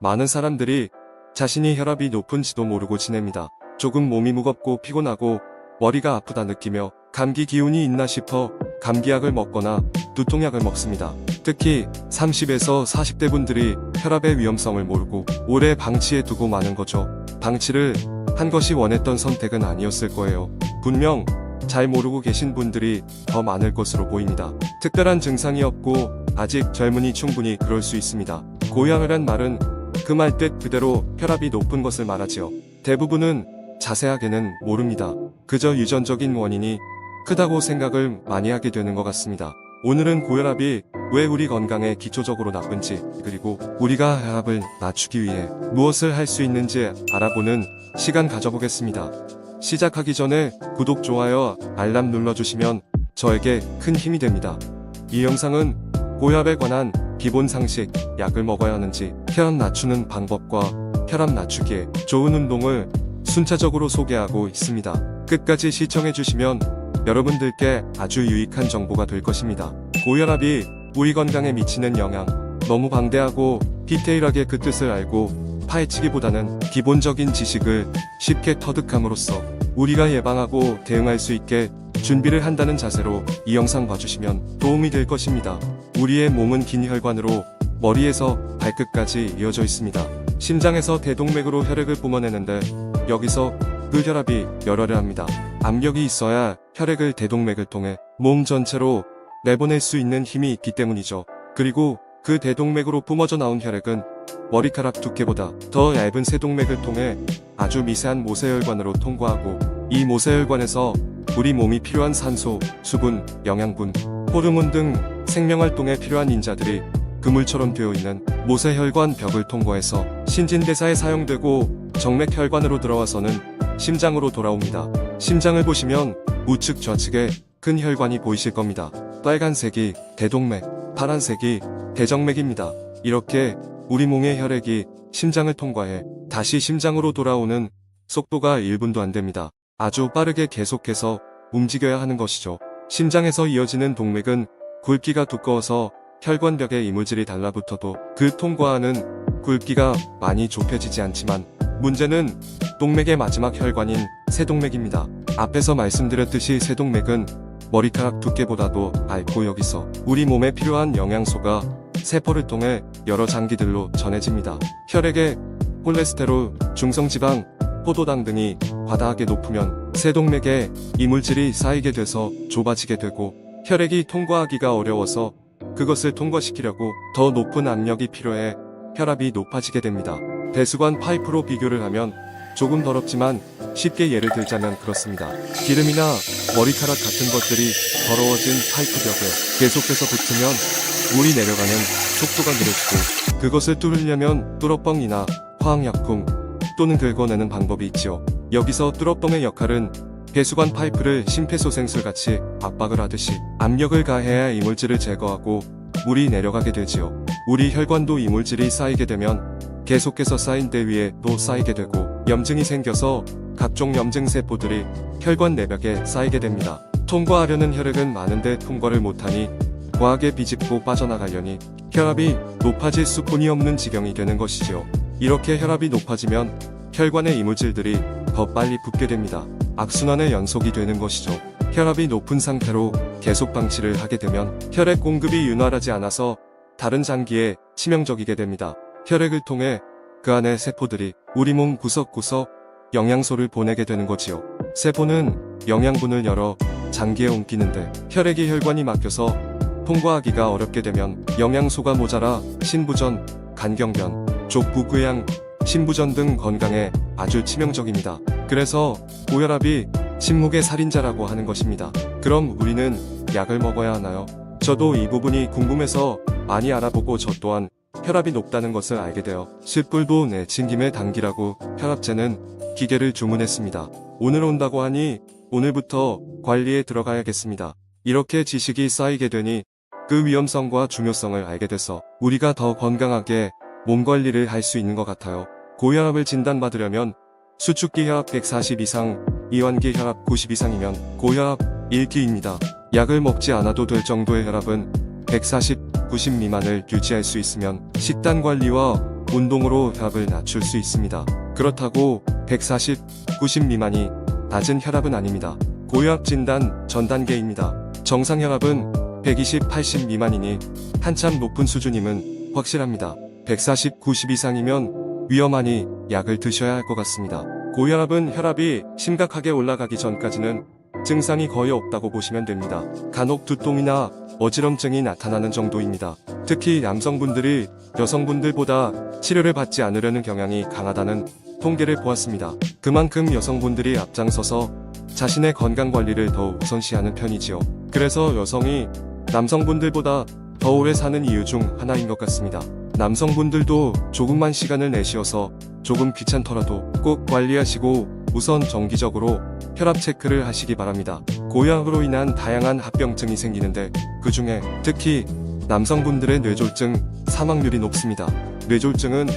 많은 사람들이 자신이 혈압이 높은지도 모르고 지냅니다. 조금 몸이 무겁고 피곤하고 머리가 아프다 느끼며 감기 기운이 있나 싶어 감기약을 먹거나 두통약을 먹습니다. 특히 30에서 40대 분들이 혈압의 위험성을 모르고 오래 방치해 두고 마는 거죠. 방치를 한 것이 원했던 선택은 아니었을 거예요. 분명 잘 모르고 계신 분들이 더 많을 것으로 보입니다. 특별한 증상이 없고 아직 젊으니 충분히 그럴 수 있습니다. 고혈압이란 말은 그 말 뜻 그대로 혈압이 높은 것을 말하지요. 대부분은 자세하게는 모릅니다. 그저 유전적인 원인이 크다고 생각을 많이 하게 되는 것 같습니다. 오늘은 고혈압이 왜 우리 건강에 기초적으로 나쁜지, 그리고 우리가 혈압을 낮추기 위해 무엇을 할 수 있는지 알아보는 시간 가져보겠습니다. 시작하기 전에 구독, 좋아요, 알람 눌러주시면 저에게 큰 힘이 됩니다. 이 영상은 고혈압에 관한 기본 상식, 약을 먹어야 하는지, 혈압 낮추는 방법과 혈압 낮추기에 좋은 운동을 순차적으로 소개하고 있습니다. 끝까지 시청해주시면 여러분들께 아주 유익한 정보가 될 것입니다. 고혈압이 우리 건강에 미치는 영향, 너무 방대하고 디테일하게 그 뜻을 알고 파헤치기보다는 기본적인 지식을 쉽게 터득함으로써 우리가 예방하고 대응할 수 있게 준비를 한다는 자세로 이 영상 봐주시면 도움이 될 것입니다. 우리의 몸은 긴 혈관으로 머리에서 발끝까지 이어져 있습니다. 심장에서 대동맥으로 혈액을 뿜어내는데 여기서 그 혈압이 열혈을 합니다. 압력이 있어야 혈액을 대동맥을 통해 몸 전체로 내보낼 수 있는 힘이 있기 때문이죠. 그리고 그 대동맥으로 뿜어져 나온 혈액은 머리카락 두께보다 더 얇은 세동맥을 통해 아주 미세한 모세혈관으로 통과하고, 이 모세혈관에서 우리 몸이 필요한 산소, 수분, 영양분, 호르몬 등 생명활동에 필요한 인자들이 그물처럼 되어 있는 모세혈관 벽을 통과해서 신진대사에 사용되고 정맥혈관으로 들어와서는 심장으로 돌아옵니다. 심장을 보시면 우측 좌측에 큰 혈관이 보이실 겁니다. 빨간색이 대동맥, 파란색이 대정맥입니다. 이렇게 우리 몸의 혈액이 심장을 통과해 다시 심장으로 돌아오는 속도가 1분도 안 됩니다. 아주 빠르게 계속해서 움직여야 하는 것이죠. 심장에서 이어지는 동맥은 굵기가 두꺼워서 혈관벽에 이물질이 달라붙어도 그 통과하는 굵기가 많이 좁혀지지 않지만, 문제는 동맥의 마지막 혈관인 세동맥입니다. 앞에서 말씀드렸듯이 세동맥은 머리카락 두께보다도 얇고 여기서 우리 몸에 필요한 영양소가 세포를 통해 여러 장기들로 전해집니다. 혈액에 콜레스테롤, 중성지방, 포도당 등이 과다하게 높으면 세동맥에 이물질이 쌓이게 돼서 좁아지게 되고, 혈액이 통과하기가 어려워서 그것을 통과시키려고 더 높은 압력이 필요해 혈압이 높아지게 됩니다. 배수관 파이프로 비교를 하면 조금 더럽지만 쉽게 예를 들자면 그렇습니다. 기름이나 머리카락 같은 것들이 더러워진 파이프 벽에 계속해서 붙으면 물이 내려가는 속도가 느려지고, 그것을 뚫으려면 뚫어뻥이나 화학약품 또는 긁어내는 방법이 있지요. 여기서 뚫어뻥의 역할은 배수관 파이프를 심폐소생술같이 압박을 하듯이 압력을 가해야 이물질을 제거하고 물이 내려가게 되지요. 우리 혈관도 이물질이 쌓이게 되면 계속해서 쌓인 때 위에 또 쌓이게 되고, 염증이 생겨서 각종 염증세포들이 혈관 내벽에 쌓이게 됩니다. 통과하려는 혈액은 많은데 통과를 못하니 과하게 비집고 빠져나가려니 혈압이 높아질 수뿐이 없는 지경이 되는 것이지요. 이렇게 혈압이 높아지면 혈관의 이물질들이 더 빨리 붙게 됩니다. 악순환의 연속이 되는 것이죠. 혈압이 높은 상태로 계속 방치를 하게 되면 혈액 공급이 윤활하지 않아서 다른 장기에 치명적이게 됩니다. 혈액을 통해 그 안의 세포들이 우리 몸 구석구석 영양소를 보내게 되는 거지요. 세포는 영양분을 여러 장기에 옮기는데 혈액이 혈관이 막혀서 통과하기가 어렵게 되면 영양소가 모자라 신부전, 간경변, 족부궤양, 심부전 등 건강에 아주 치명적입니다. 그래서 고혈압이 침묵의 살인자라고 하는 것입니다. 그럼 우리는 약을 먹어야 하나요? 저도 이 부분이 궁금해서 많이 알아보고 저 또한 혈압이 높다는 것을 알게 되어 10불도 내친 김에 당기라고 혈압재는 기계를 주문했습니다. 오늘 온다고 하니 오늘부터 관리에 들어가야겠습니다. 이렇게 지식이 쌓이게 되니 그 위험성과 중요성을 알게 돼서 우리가 더 건강하게 몸 관리를 할 수 있는 것 같아요. 고혈압을 진단받으려면 수축기 혈압 140 이상, 이완기 혈압 90 이상이면 고혈압 1기입니다. 약을 먹지 않아도 될 정도의 혈압은 140, 90 미만을 유지할 수 있으면 식단 관리와 운동으로 혈압을 낮출 수 있습니다. 그렇다고 140, 90 미만이 낮은 혈압은 아닙니다. 고혈압 진단 전 단계입니다. 정상 혈압은 120, 80 미만이니 한참 높은 수준임은 확실합니다. 140, 90 이상이면 위험하니 약을 드셔야 할 것 같습니다. 고혈압은 혈압이 심각하게 올라가기 전까지는 증상이 거의 없다고 보시면 됩니다. 간혹 두통이나 어지럼증이 나타나는 정도입니다. 특히 남성분들이 여성분들보다 치료를 받지 않으려는 경향이 강하다는 통계를 보았습니다. 그만큼 여성분들이 앞장서서 자신의 건강관리를 더 우선시하는 편이지요. 그래서 여성이 남성분들보다 더 오래 사는 이유 중 하나인 것 같습니다. 남성분들도 조금만 시간을 내쉬어서 조금 귀찮더라도 꼭 관리하시고 우선 정기적으로 혈압 체크를 하시기 바랍니다. 고혈압으로 인한 다양한 합병증이 생기는데 그 중에 특히 남성분들의 뇌졸중 사망률이 높습니다. 뇌졸중은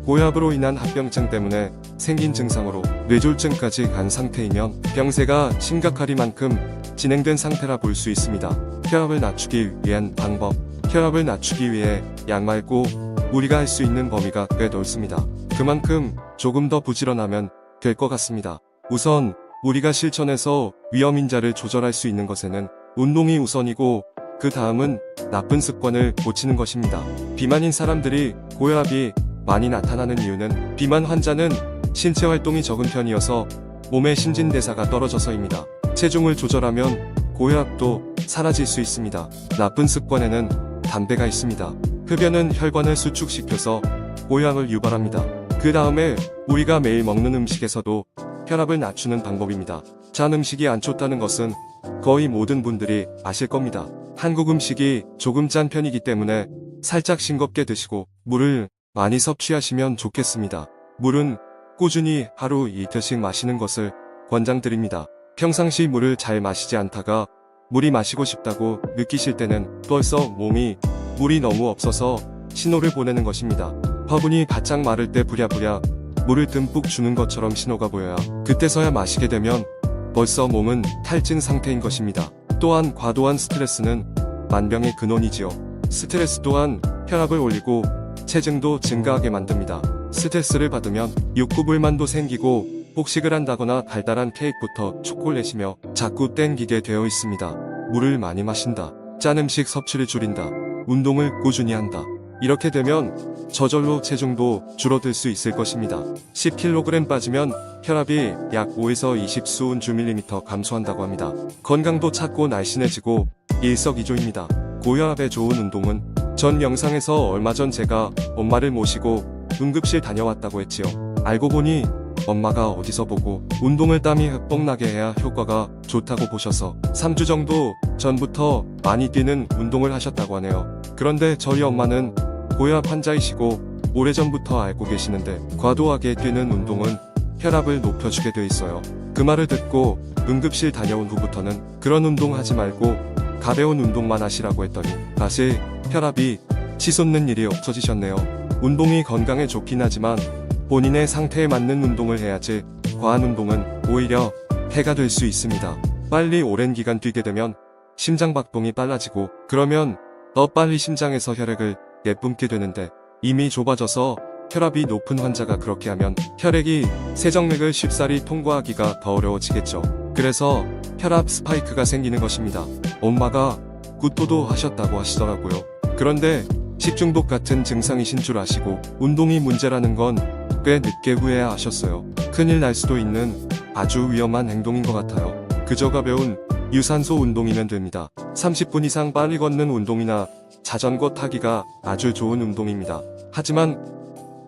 고혈압으로 인한 합병증 때문에 생긴 증상으로 뇌졸중까지 간 상태이면 병세가 심각하리만큼 진행된 상태라 볼 수 있습니다. 혈압을 낮추기 위한 방법. 혈압을 낮추기 위해 약 말고 우리가 할 수 있는 범위가 꽤 넓습니다. 그만큼 조금 더 부지런하면 될 것 같습니다. 우선 우리가 실천해서 위험인자를 조절할 수 있는 것에는 운동이 우선이고 그 다음은 나쁜 습관을 고치는 것입니다. 비만인 사람들이 고혈압이 많이 나타나는 이유는 비만 환자는 신체 활동이 적은 편이어서 몸의 신진대사가 떨어져서입니다. 체중을 조절하면 고혈압도 사라질 수 있습니다. 나쁜 습관에는 담배가 있습니다. 흡연은 혈관을 수축시켜서 고혈압을 유발합니다. 그 다음에 우리가 매일 먹는 음식에서도 혈압을 낮추는 방법입니다. 짠 음식이 안 좋다는 것은 거의 모든 분들이 아실 겁니다. 한국 음식이 조금 짠 편이기 때문에 살짝 싱겁게 드시고 물을 많이 섭취하시면 좋겠습니다. 물은 꾸준히 하루 2리터씩 마시는 것을 권장드립니다. 평상시 물을 잘 마시지 않다가 물이 마시고 싶다고 느끼실 때는 벌써 몸이 물이 너무 없어서 신호를 보내는 것입니다. 화분이 바짝 마를 때 부랴부랴 물을 듬뿍 주는 것처럼 신호가 보여야 그때서야 마시게 되면 벌써 몸은 탈진 상태인 것입니다. 또한 과도한 스트레스는 만병의 근원이지요. 스트레스 또한 혈압을 올리고 체중도 증가하게 만듭니다. 스트레스를 받으면 육구불만도 생기고 폭식을 한다거나 달달한 케이크부터 초콜릿이며 자꾸 땡기게 되어 있습니다. 물을 많이 마신다. 짠 음식 섭취를 줄인다. 운동을 꾸준히 한다. 이렇게 되면 저절로 체중도 줄어들 수 있을 것입니다. 10kg 빠지면 혈압이 약 5에서 20 수은주 밀리미터 감소한다고 합니다. 건강도 찾고 날씬해지고 일석이조입니다. 고혈압에 좋은 운동은 전 영상에서 얼마 전 제가 엄마를 모시고 응급실 다녀왔다고 했지요. 알고 보니 엄마가 어디서 보고 운동을 땀이 흠뻑 나게 해야 효과가 좋다고 보셔서 3주 정도 전부터 많이 뛰는 운동을 하셨다고 하네요. 그런데 저희 엄마는 고혈압 환자이시고 오래전부터 알고 계시는데 과도하게 뛰는 운동은 혈압을 높여주게 돼 있어요. 그 말을 듣고 응급실 다녀온 후부터는 그런 운동 하지 말고 가벼운 운동만 하시라고 했더니 사실 혈압이 치솟는 일이 없어지셨네요. 운동이 건강에 좋긴 하지만 본인의 상태에 맞는 운동을 해야지 과한 운동은 오히려 해가 될 수 있습니다. 빨리 오랜 기간 뛰게 되면 심장박동이 빨라지고 그러면 더 빨리 심장에서 혈액을 내뿜게 되는데 이미 좁아져서 혈압이 높은 환자가 그렇게 하면 혈액이 세정맥을 쉽사리 통과하기가 더 어려워지겠죠. 그래서 혈압 스파이크가 생기는 것입니다. 엄마가 구토도 하셨다고 하시더라고요. 그런데 식중독 같은 증상이신 줄 아시고 운동이 문제라는 건 꽤 늦게 후회야 하셨어요. 큰일 날 수도 있는 아주 위험한 행동인 것 같아요. 그저 가벼운 유산소 운동이면 됩니다. 30분 이상 빨리 걷는 운동이나 자전거 타기가 아주 좋은 운동입니다. 하지만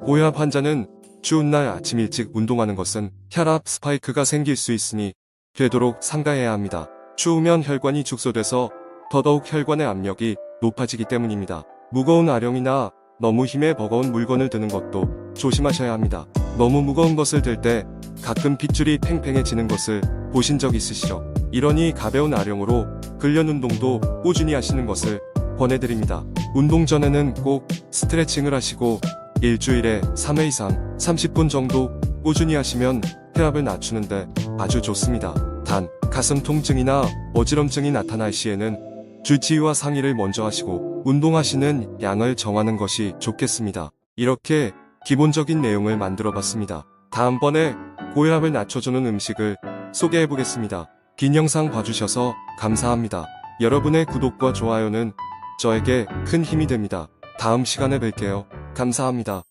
고혈압 환자는 추운 날 아침 일찍 운동하는 것은 혈압 스파이크가 생길 수 있으니 되도록 삼가해야 합니다. 추우면 혈관이 축소돼서 더더욱 혈관의 압력이 높아지기 때문입니다. 무거운 아령이나 너무 힘에 버거운 물건을 드는 것도 조심하셔야 합니다. 너무 무거운 것을 들 때 가끔 핏줄이 팽팽해지는 것을 보신 적 있으시죠? 이러니 가벼운 아령으로 근력 운동도 꾸준히 하시는 것을 권해드립니다. 운동 전에는 꼭 스트레칭을 하시고 일주일에 3회 이상 30분 정도 꾸준히 하시면 혈압을 낮추는데 아주 좋습니다. 단, 가슴 통증이나 어지럼증이 나타날 시에는 주치의와 상의를 먼저 하시고 운동하시는 양을 정하는 것이 좋겠습니다. 이렇게 기본적인 내용을 만들어 봤습니다. 다음번에 고혈압을 낮춰주는 음식을 소개해 보겠습니다. 긴 영상 봐주셔서 감사합니다. 여러분의 구독과 좋아요는 저에게 큰 힘이 됩니다. 다음 시간에 뵐게요. 감사합니다.